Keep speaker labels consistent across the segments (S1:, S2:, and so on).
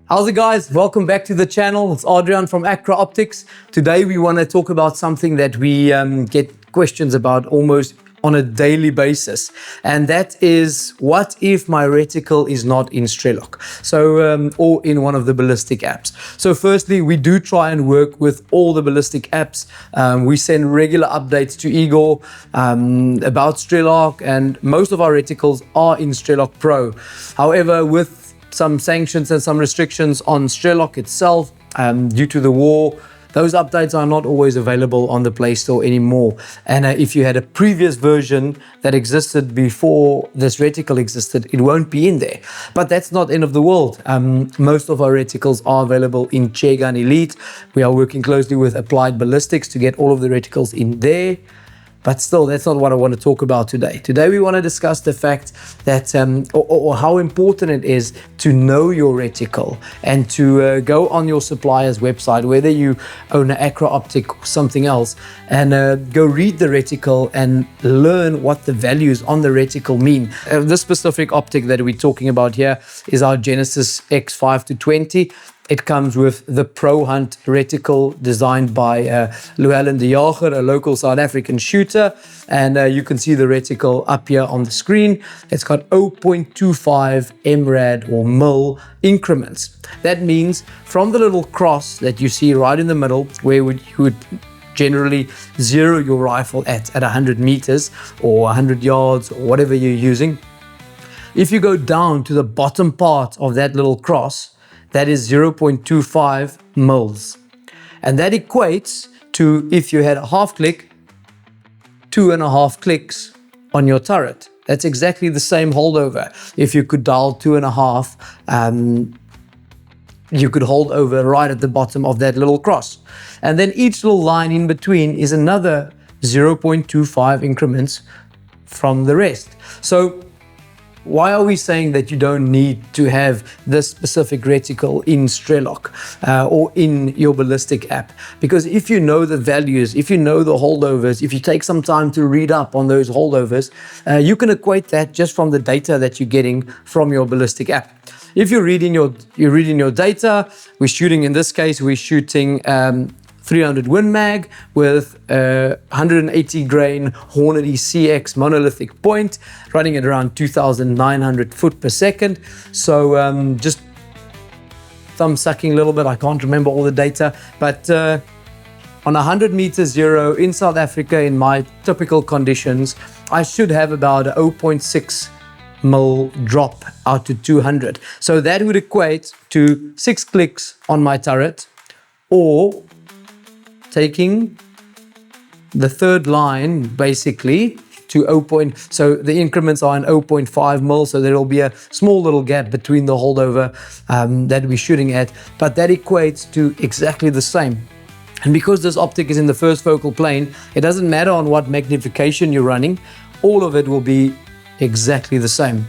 S1: How's it guys? Welcome back to the channel. It's Adrian from AKRA Optics. Today we want to talk about something that we get questions about almost on a daily basis, and that is, what if my reticle is not in Strelok, or in one of the ballistic apps? So firstly, we do try and work with all the ballistic apps. We send regular updates to Igor about Strelok, and most of our reticles are in Strelok Pro. However, with some sanctions and some restrictions on Strelok itself due to the war, those updates are not always available on the Play Store anymore. And if you had a previous version that existed before this reticle existed, it won't be in there. But that's not end of the world. Most of our reticles are available in Chairgun Elite. We are working closely with Applied Ballistics to get all of the reticles in there. But still, that's not what I want to talk about today. Today, we want to discuss the fact that, or how important it is to know your reticle and to go on your supplier's website, whether you own an AKRA Optic or something else, and go read the reticle and learn what the values on the reticle mean. This specific optic that we're talking about here is our Genesis X5-20. It comes with the CoreHunt Reticle designed by Llewellyn de Jager, a local South African shooter. And you can see the reticle up here on the screen. It's got 0.25 MRAD or mil increments. That means from the little cross that you see right in the middle, where you would generally zero your rifle at 100 meters or 100 yards or whatever you're using. If you go down to the bottom part of that little cross, that is 0.25 mils. And that equates to, if you had a half click, 2.5 clicks on your turret. That's exactly the same holdover. If you could dial 2.5, you could hold over right at the bottom of that little cross. And then each little line in between is another 0.25 increments from the rest. So why are we saying that you don't need to have this specific reticle in Strelok or in your ballistic app? Because if you know the values, if you know the holdovers, if you take some time to read up on those holdovers, you can equate that just from the data that you're getting from your ballistic app. If you're reading your data, we're shooting, in this case, we're shooting 300 Win Mag with 180 grain Hornady CX monolithic point, running at around 2,900 foot per second. So just thumb sucking a little bit, I can't remember all the data, but on 100 meters zero in South Africa, in my typical conditions, I should have about a 0.6 mil drop out to 200. So that would equate to 6 clicks on my turret, or taking the third line basically to 0. So the increments are in 0.5 mil, so there will be a small little gap between the holdover that we're shooting at, but that equates to exactly the same. And because this optic is in the first focal plane, it doesn't matter on what magnification you're running, all of it will be exactly the same.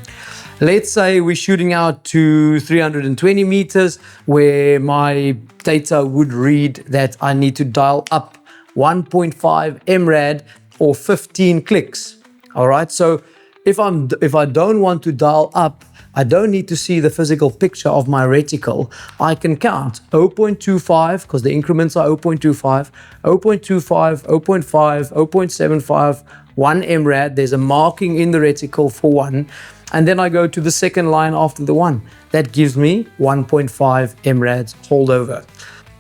S1: Let's say we're shooting out to 320 meters, where my data would read that I need to dial up 1.5 MRAD or 15 clicks. All right, so if I don't want to dial up, I don't need to see the physical picture of my reticle. I can count 0.25, because the increments are 0.25, 0.25, 0.5, 0.75, 1 MRAD. There's a marking in the reticle for 1. And then I go to the second line after the 1. That gives me 1.5 MRADs holdover.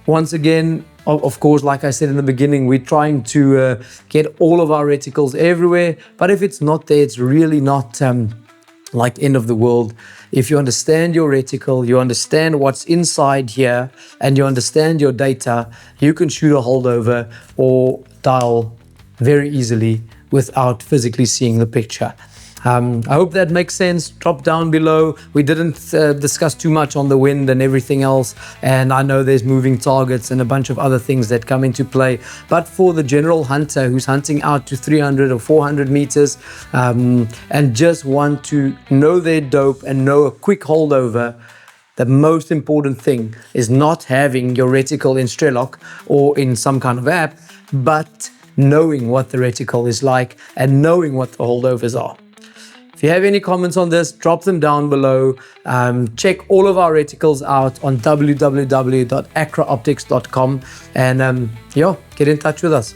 S1: Once again, of course, like I said in the beginning, we're trying to get all of our reticles everywhere. But if it's not there, it's really not like end of the world. If you understand your reticle, you understand what's inside here, and you understand your data, you can shoot a holdover or dial very easily without physically seeing the picture. I hope that makes sense. Drop down below. We didn't discuss too much on the wind and everything else, and I know there's moving targets and a bunch of other things that come into play, but for the general hunter who's hunting out to 300 or 400 meters and just want to know their dope and know a quick holdover, the most important thing is not having your reticle in Strelok or in some kind of app, but knowing what the reticle is like and knowing what the holdovers are. If you have any comments on this, drop them down below. Check all of our reticles out on www.akraoptics.com and yeah, get in touch with us.